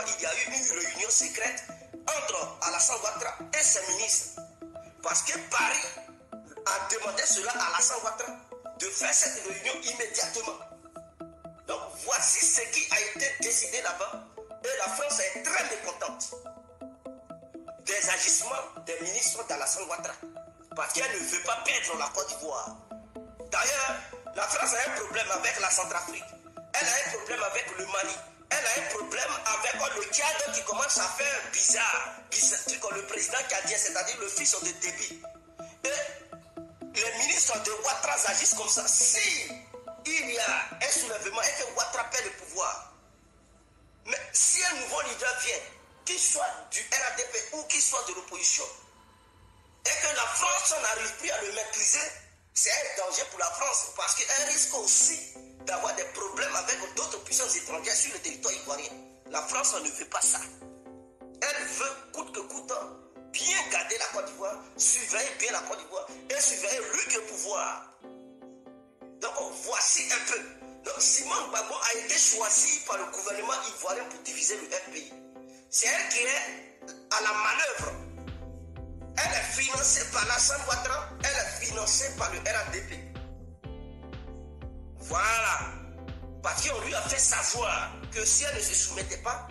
fois, il y a eu une réunion secrète entre Alassane Ouattara et ses ministres. Parce que Paris a demandé cela à Alassane Ouattara de faire cette réunion immédiatement. Donc voici ce qui a été décidé là-bas. Et la France est très mécontente des agissements des ministres d'Alassane Ouattara. Parce qu'elle ne veut pas perdre la Côte d'Ivoire. D'ailleurs, la France a un problème avec la Centrafrique. Elle a un problème avec le Mali. Elle a un problème avec le Tchad qui commence à faire bizarre. Le président cadien, c'est-à-dire le fils de Déby. Et les ministres de Ouattara agissent comme ça. Si il y a un soulèvement et que Ouattara perd le pouvoir, mais si un nouveau leader vient, qu'il soit du RADP ou qu'il soit de l'opposition, et que la France n'arrive plus à le maîtriser, c'est un danger pour la France parce qu'elle risque aussi d'avoir des problèmes avec d'autres puissances étrangères sur le territoire ivoirien. La France ne veut pas ça. Elle veut coûte que coûte bien garder la Côte d'Ivoire, surveiller bien la Côte d'Ivoire et surveiller lui le pouvoir. Donc voici un peu. Donc Simone Gbagbo a été choisie par le gouvernement ivoirien pour diviser le FPI. C'est elle qui est à la manœuvre. Elle est financée par Alassane Ouattara, elle est financée par le RADP. Voilà. Parce qu'on lui a fait savoir que si elle ne se soumettait pas,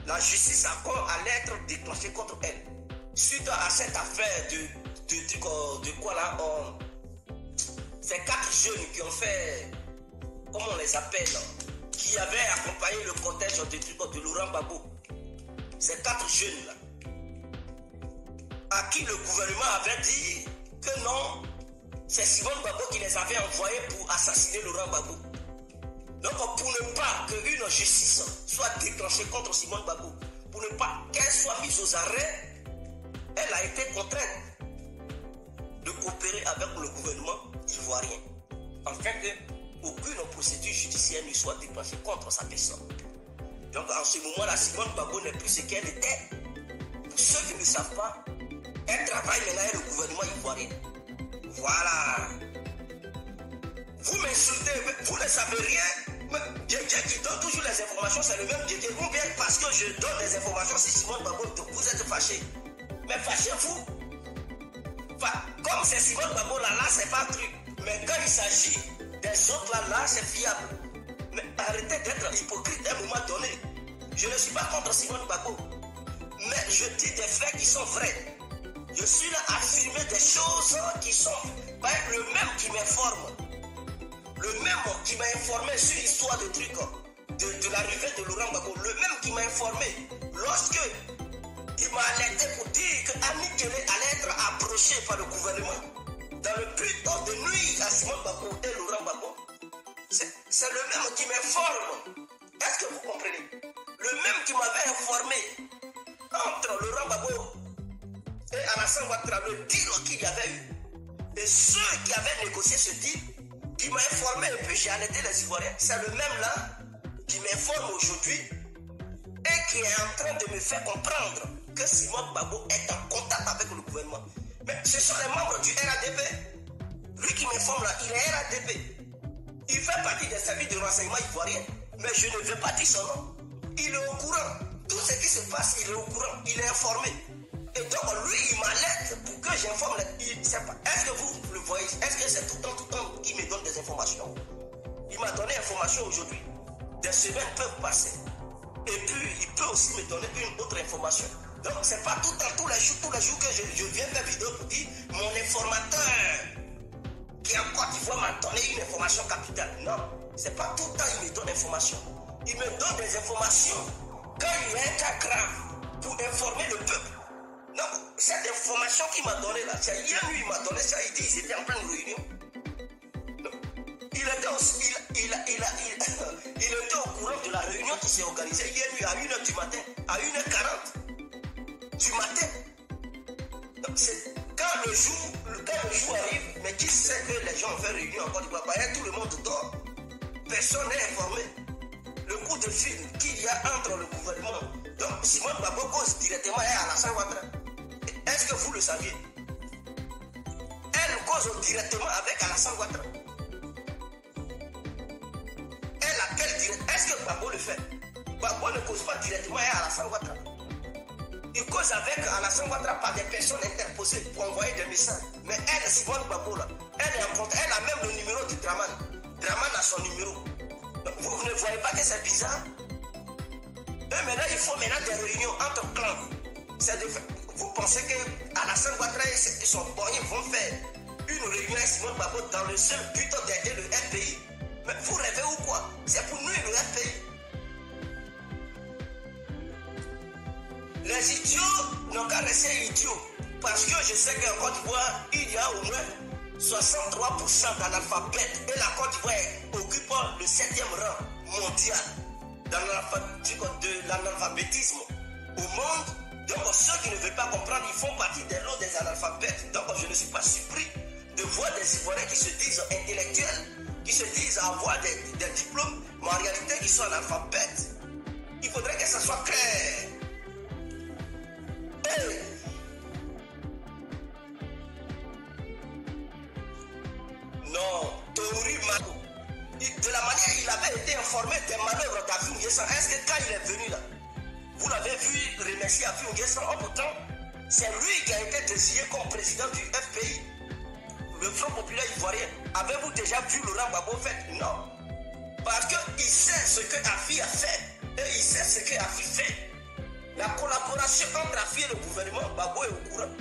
la justice allait être déclenchée contre elle. Suite à cette affaire de quoi là, ces 4 jeunes qui ont fait, comment on les appelle, qui avaient accompagné le cortège de Laurent Gbagbo. Ces 4 jeunes là, à qui le gouvernement avait dit que non, c'est Simone Gbagbo qui les avait envoyés pour assassiner Laurent Gbagbo. Donc pour ne pas qu'une justice soit déclenchée contre Simone Gbagbo, pour ne pas qu'elle soit mise aux arrêts, elle a été contrainte de coopérer avec le gouvernement ivoirien, afin qu'aucune procédure judiciaire ne soit déclenchée contre sa personne. Donc en ce moment-là, Simone Gbagbo n'est plus ce qu'elle était. Pour ceux qui ne savent pas, elle travaille maintenant avec le gouvernement ivoirien. Voilà. Vous m'insultez, vous ne savez rien. Quelqu'un qui donne toujours les informations, c'est le même Dieu. Ou bien parce que je donne des informations sur Simone Gbagbo, vous êtes fâchés. Mais fâchez-vous. Comme c'est Simone Gbagbo là, c'est pas un truc. Mais quand il s'agit des autres là, c'est fiable. Mais arrêtez d'être hypocrite à un moment donné. Je ne suis pas contre Simone Gbagbo. Mais je dis des faits qui sont vrais. Je suis là à affirmer des choses qui sont pas le même qui m'informe. Le même qui m'a informé sur l'histoire de trucs de l'arrivée de Laurent Gbagbo. Le même qui m'a informé lorsque il m'a alerté pour dire qu'Ami Kélé allait être approché par le gouvernement dans le but de nuire à Simone Gbagbo et Laurent Gbagbo. C'est le même qui m'informe. Est-ce que vous comprenez? Le même qui m'avait informé entre Laurent Gbagbo et Alassane Ouattara, le deal qu'il y avait eu. Et ceux qui avaient négocié ce deal, qui m'a informé un peu, j'ai alerté les Ivoiriens, c'est le même là qui m'informe aujourd'hui et qui est en train de me faire comprendre que Simone Gbagbo est en contact avec le gouvernement. Mais ce sont les membres du RADP. Lui qui m'informe là, il est RADP. Il fait partie des services de renseignement ivoiriens, mais je ne veux pas dire son nom. Il est au courant. Tout ce qui se passe, il est au courant. Il est informé. Et donc, lui, il m'alerte pour que j'informe. Est-ce que vous le voyez? Est-ce que c'est tout le temps qu'il me donne des informations? Il m'a donné information aujourd'hui. Des semaines peuvent passer. Et puis, il peut aussi me donner une autre information. Donc, c'est pas tout le temps, tous les jours que je viens faire vidéo pour dire mon informateur qui est en Côte d'Ivoire m'a donné une information capitale. Non, c'est pas tout le temps qu'il me donne information. Il me donne des informations quand il y a un cas grave pour informer le peuple. Non, cette information qu'il m'a donnée là, c'est hier lui il m'a donné ça, il dit qu'ils étaient en pleine réunion. Non. Il était au courant de la réunion qui s'est organisée hier nuit à 1h du matin, à 1h40 du matin. Donc c'est quand le jour arrive, mais qui sait que les gens ont fait réunion en Côte d'Ivoire, tout le monde dort. Personne n'est informé. Le coup de fil qu'il y a entre le gouvernement, donc Simone Gbagbo cause directement à Alassane Ouattara. Est-ce que vous le saviez? Elle cause directement avec Alassane Ouattara. Elle appelle direct. Est-ce que Gbagbo le fait? Gbagbo ne cause pas directement à Alassane Ouattara. Il cause avec Alassane Ouattara par des personnes interposées pour envoyer des messages. Mais elle, Simone Gbagbo, là, elle a même le numéro de Draman. Draman a son numéro. Vous ne voyez pas que c'est bizarre? Maintenant, il faut des réunions entre clans. Vous pensez que Alassane Ouattara et son boyens vont faire une réunion avec Simone Gbagbo dans le seul but d'aider le FPI? Mais vous rêvez ou quoi? C'est pour nuire le FPI. Les idiots n'ont qu'à rester idiots. Parce que je sais qu'en Côte d'Ivoire, il y a au moins 63% d'analphabètes. Et la Côte d'Ivoire occupe le 7e rang mondial de l'analphabétisme au monde. Donc ceux qui ne veulent pas comprendre, ils font partie des lots des analphabètes. Donc je ne suis pas surpris de voir des Ivoiriens qui se disent intellectuels, qui se disent avoir des diplômes, mais en réalité qui sont analphabètes. Il faudrait que ça soit clair. Hey. Non, Touri Mako. De la manière il avait été informé des manœuvres d'Afi Nguessan, est-ce que quand il est venu là, vous l'avez vu remercier Afi Nguessan? Oh pourtant, c'est lui qui a été désigné comme président du FPI, le Front Populaire Ivoirien. Avez-vous déjà vu Laurent Gbagbo faire? Non. Parce qu'il sait ce que Afi a fait et il sait ce que Afi fait. La collaboration entre Afi et le gouvernement, Gbagbo est au courant.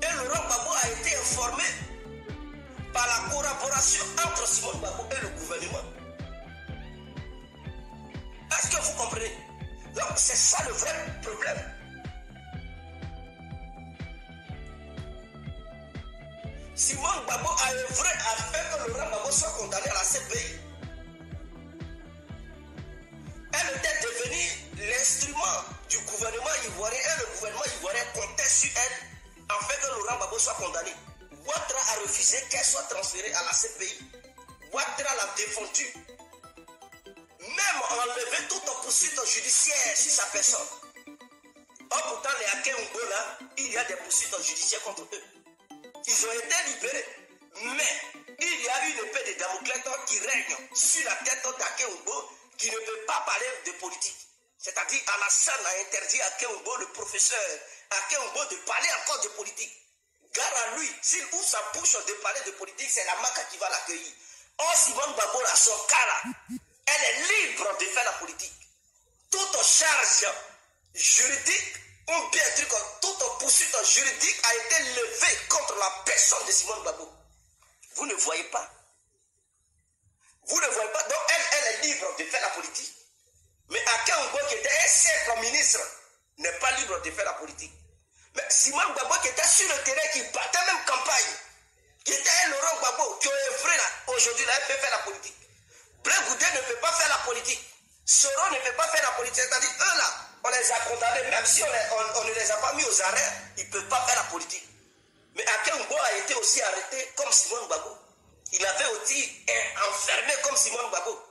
Et Laurent Gbagbo a été informé par la collaboration entre Simone Gbagbo et le gouvernement. Est-ce que vous comprenez? Donc c'est ça le vrai problème. Simone Gbagbo a œuvré afin que Laurent Gbagbo soit condamné à la CPI. Elle était devenue l'instrument du gouvernement ivoirien et le gouvernement ivoirien comptait sur elle afin que Laurent Gbagbo soit condamné. Ouattara a refusé qu'elle soit transférée à la CPI. Ouattara l'a défendu. Même enlevé toute poursuite judiciaire sur sa personne. Or pourtant les Akeumbo là, il y a des poursuites judiciaires contre eux. Ils ont été libérés. Mais il y a une épée de Damoclès qui règne sur la tête d'Akeumbo qui ne peut pas parler de politique. C'est-à-dire Alassane a interdit à Akeumbo, le professeur Akeumbo, de parler encore de politique. Gare à lui, s'il ouvre sa bouche de parler de politique, c'est la MACA qui va l'accueillir. Or, Simone Gbagbo, à son cas là, elle est libre de faire la politique. Toute charge juridique, ou bien toute poursuite juridique a été levée contre la personne de Simone Gbagbo. Vous ne voyez pas. Vous ne voyez pas. Donc, elle est libre de faire la politique. Mais Akeumbo, qui était un simple ministre, n'est pas libre de faire la politique. Mais Simone Gbagbo qui était sur le terrain, qui battait même campagne, qui était un Laurent Gbagbo, qui est vrai là, aujourd'hui là, elle peut faire la politique. Blé Goudé ne peut pas faire la politique. Soro ne peut pas faire la politique. C'est-à-dire, eux là, on les a condamnés, même si on ne les a pas mis aux arrêts, ils ne peuvent pas faire la politique. Mais Akeumbo a été aussi arrêté comme Simone Gbagbo. Il avait aussi enfermé comme Simone Gbagbo.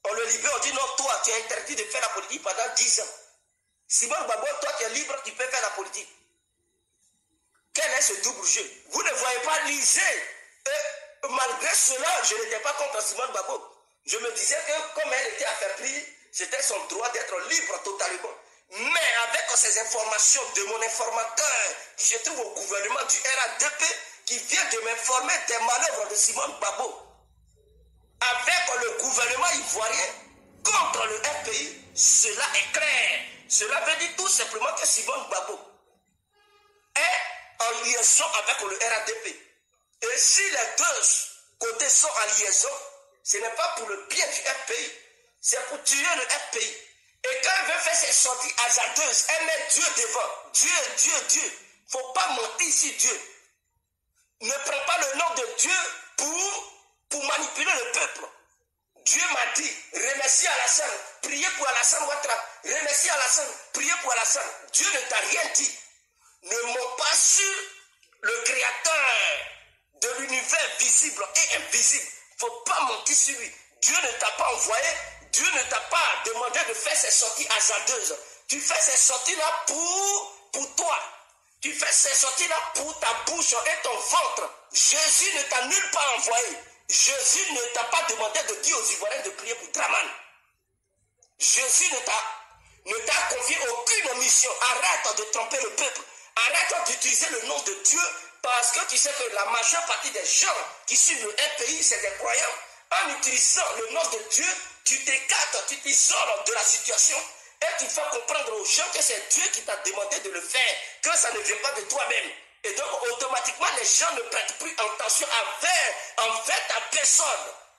On le libère, on dit non, toi, tu es interdit de faire la politique pendant 10 ans. Simone Gbagbo, toi, tu es libre, tu peux faire la politique. Quel est ce double jeu? Vous ne voyez pas, lisez. Et malgré cela, je n'étais pas contre Simone Gbagbo. Je me disais que comme elle était affaiblie, c'était son droit d'être libre totalement. Mais avec ces informations de mon informateur qui se trouve au gouvernement du RADP, qui vient de m'informer des manœuvres de Simone Gbagbo, avec le gouvernement ivoirien contre le FPI, cela est clair. Cela veut dire tout simplement que Simone Gbagbo est en liaison avec le RADP. Et si les deux côtés sont en liaison, ce n'est pas pour le bien du FPI, c'est pour tuer le FPI. Et quand elle veut faire ses sorties hasardeuses, elle met Dieu devant. Dieu. Il ne faut pas mentir sur Dieu. Ne prends pas le nom de Dieu pour manipuler le peuple. Dieu m'a dit, remercie Alassane, priez pour Alassane Ouattara, remercie Alassane, priez pour Alassane. Dieu ne t'a rien dit. Ne mens pas sur le créateur de l'univers visible et invisible. Il ne faut pas mentir sur lui. Dieu ne t'a pas envoyé, Dieu ne t'a pas demandé de faire ces sorties hasardeuses. Tu fais ces sorties-là pour toi. Tu fais ces sorties-là pour ta bouche et ton ventre. Jésus ne t'a nulle part envoyé. Jésus ne t'a pas demandé de dire aux Ivoiriens de prier pour Draman. Jésus ne t'a confié aucune mission. Arrête de tromper le peuple. Arrête d'utiliser le nom de Dieu parce que tu sais que la majeure partie des gens qui suivent un pays, c'est des croyants. En utilisant le nom de Dieu, tu t'écartes, tu t'isoles de la situation et tu fais comprendre aux gens que c'est Dieu qui t'a demandé de le faire, que ça ne vient pas de toi-même. Et donc, automatiquement, les gens ne prêtent plus attention envers ta personne.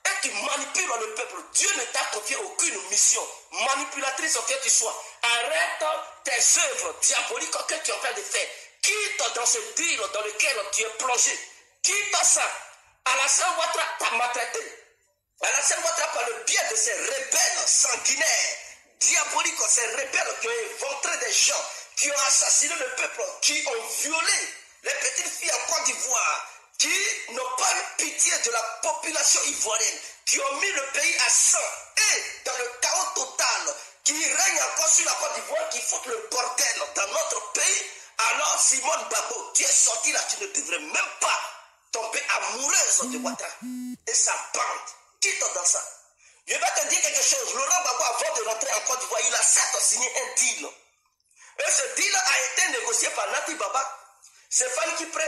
Et tu manipules le peuple. Dieu ne t'a confié aucune mission manipulatrice que tu sois. Arrête tes œuvres diaboliques que tu es en train de faire. Quitte dans ce deal dans lequel tu es plongé. Quitte ça. Alassane Ouattara t'a maltraité. Alassane Ouattara, par le biais de ces rebelles sanguinaires, diaboliques, ces rebelles qui ont éventré des gens, qui ont assassiné le peuple, qui ont violé les petites filles en Côte d'Ivoire, qui n'ont pas eu pitié de la population ivoirienne, qui ont mis le pays à sang et dans le chaos total, qui règne encore sur la Côte d'Ivoire, qui foutent le bordel dans notre pays. Alors Simone Gbagbo, tu es sorti là, tu ne devrais même pas tomber amoureuse de Ouattara et sa bande. Quitte dans ça. Je vais te dire quelque chose. Laurent Gbagbo, avant de rentrer en Côte d'Ivoire, il a certes signé un deal. Et ce deal a été négocié par Nati Baba, Stéphane Kipré,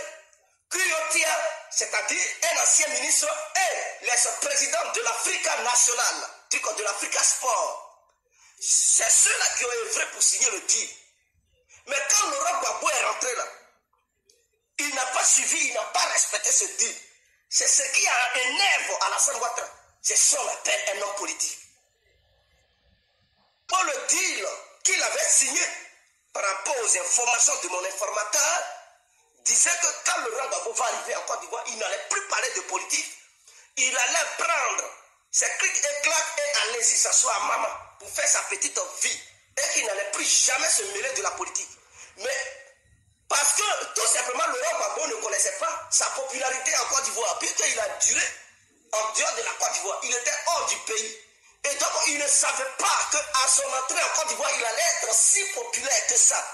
Kuyotia, c'est-à-dire un ancien ministre, et l'ex-président de l'Africa nationale, de l'Africa Sport. C'est ceux-là qui ont œuvré pour signer le deal. Mais quand Laurent Gbagbo est rentré là, il n'a pas suivi, il n'a pas respecté ce deal. C'est ce qui a énervé Alassane Ouattara. C'est ce qu'on appelle un homme politique. Pour le deal qu'il avait signé par rapport aux informations de mon informateur, disait que quand Laurent Gbagbo va arriver en Côte d'Ivoire, il n'allait plus parler de politique. Il allait prendre ses clics et claques et aller s'asseoir à maman pour faire sa petite vie. Et qu'il n'allait plus jamais se mêler de la politique. Mais parce que tout simplement Laurent Gbagbo ne connaissait pas sa popularité en Côte d'Ivoire. Puisqu'il a duré en dehors de la Côte d'Ivoire, il était hors du pays. Et donc il ne savait pas qu'à son entrée en Côte d'Ivoire, il allait être si populaire que ça.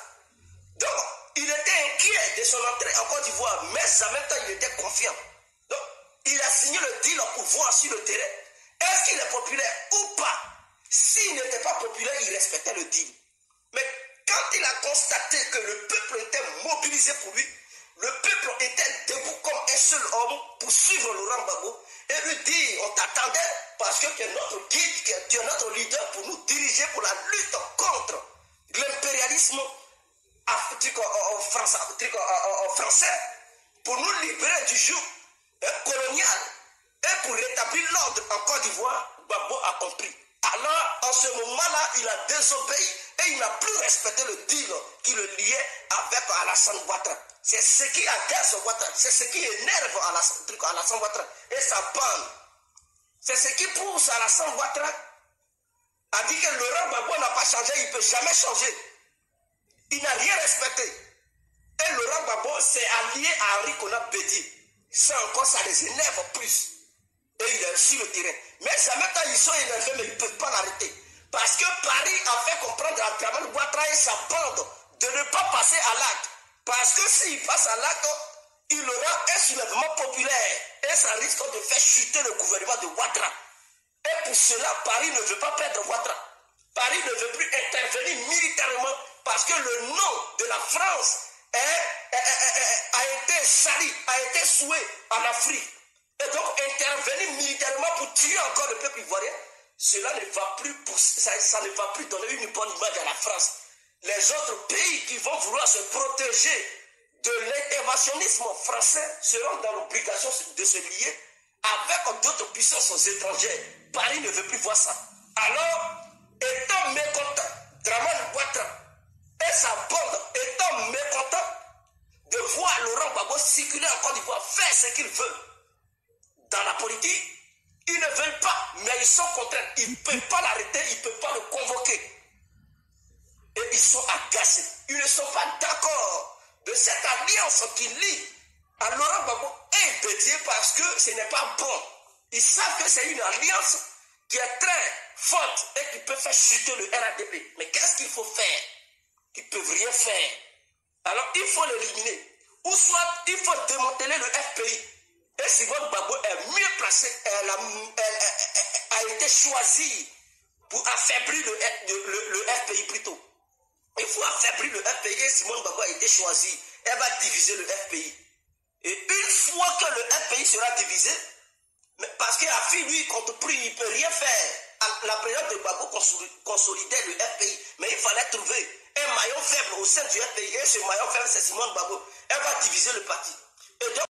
Donc il était inquiet de son entrée en Côte d'Ivoire, mais en même temps il était confiant. Donc il a signé le deal pour voir sur le terrain. Est-ce qu'il est populaire ou pas? S'il n'était pas populaire, il respectait le deal. Mais quand il a constaté que le peuple était mobilisé pour lui, le peuple était debout comme un seul homme pour suivre Laurent Gbagbo et lui dire, on t'attendait parce que tu es notre guide, que tu es notre leader pour nous diriger pour la lutte contre l'impérialisme en français, pour nous libérer du joug colonial et pour rétablir l'ordre en Côte d'Ivoire. Gbagbo a compris. Alors, en ce moment-là, il a désobéi et il n'a plus respecté le deal qui le liait avec Alassane Ouattara. C'est ce qui agace Ouattara, c'est ce qui énerve Alassane Ouattara et sa bande. C'est ce qui pousse Alassane Ouattara à dire que Laurent Gbagbo n'a pas changé, il ne peut jamais changer. Il n'a rien respecté. Et Laurent Gbagbo s'est allié à Henri Konan Bédié. Ça encore, ça les énerve plus. Et il est sur le terrain. Mais en même temps, ils sont énervés, mais ils ne peuvent pas l'arrêter. Parce que Paris a fait comprendre à Draman Ouattara et sa bande de ne pas passer à l'acte. Parce que s'il passe à l'acte, il aura un soulèvement populaire. Et ça risque de faire chuter le gouvernement de Ouattara. Et pour cela, Paris ne veut pas perdre Ouattara. Paris ne veut plus intervenir militairement parce que le nom de la France a été sali, a été souillé en Afrique. Et donc intervenir militairement pour tuer encore le peuple ivoirien, cela ne va plus pousser, ça ne va plus donner une bonne image à la France. Les autres pays qui vont vouloir se protéger de l'interventionnisme français seront dans l'obligation de se lier avec d'autres puissances étrangères. Paris ne veut plus voir ça. Alors, étant mécontent, Draman Ouattara et sa bande étant mécontent de voir Laurent Gbagbo circuler en Côte d'Ivoire, faire ce qu'il veut dans la politique, ils ne veulent pas, mais ils sont contraints. Ils ne peuvent pas l'arrêter, ils ne peuvent pas le convoquer. Et ils sont agacés. Ils ne sont pas d'accord de cette alliance qui lie à Laurent Gbagbo et Bédié parce que ce n'est pas bon. Ils savent que c'est une alliance qui est très forte et qui peut faire chuter le RADP. Mais qu'est-ce qu'il faut faire? Ils ne peuvent rien faire. Alors il faut l'éliminer. Ou soit il faut démanteler le FPI Et Simone Gbagbo est mieux placée, elle a été choisie pour affaiblir le FPI plutôt. Il faut affaiblir le FPI et Simone Gbagbo a été choisie. Elle va diviser le FPI. Et une fois que le FPI sera divisé, parce qu'Afi, lui, contre prix, il ne peut rien faire. La présidente de Gbagbo consolidait le FPI, mais il fallait trouver un maillon faible au sein du FPI. Et ce maillon faible, c'est Simone Gbagbo. Elle va diviser le parti. Et donc,